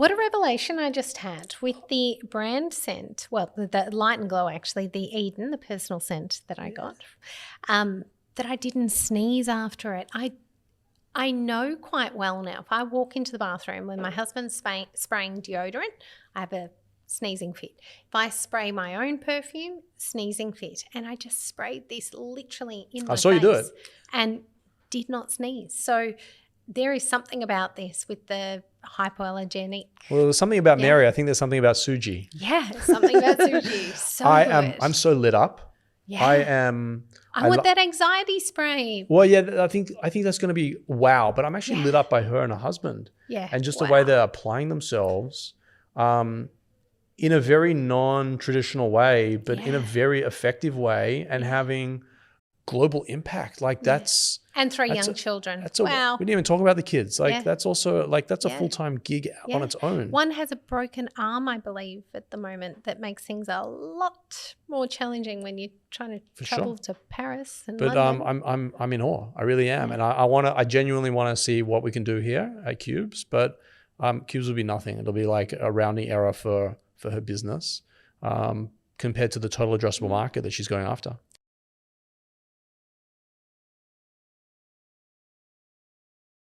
What a revelation I just had with the Brandscent. Well, the Light and Glow, actually, the Eden, the personal scent that I got, that I didn't sneeze after it. I know quite well now. If I walk into the bathroom when my husband's spraying deodorant, I have a sneezing fit. If I spray my own perfume, sneezing fit. And I just sprayed this literally in my face. I saw you do it. And did not sneeze. So there is something about this with the hypoallergenic. Well, there's something about Mary. I think there's something about Suji. Yeah, something about Suji. So I'm so lit up. Yeah. I want that anxiety spray. Well, yeah, I think that's going to be wow. But I'm actually lit up by her and her husband. Yeah. And just the way they're applying themselves in a very non-traditional way, but in a very effective way, and having global impact. Like that's and 3 young children. Wow. We didn't even talk about the kids. Like that's also that's a full-time gig on its own. One has a broken arm, I believe, at the moment, that makes things a lot more challenging when you're trying to travel to Paris and London. I'm in awe. I really am. And I genuinely want to see what we can do here at Cubes, but Cubes will be nothing. It'll be like a rounding error for her business compared to the total addressable market that she's going after.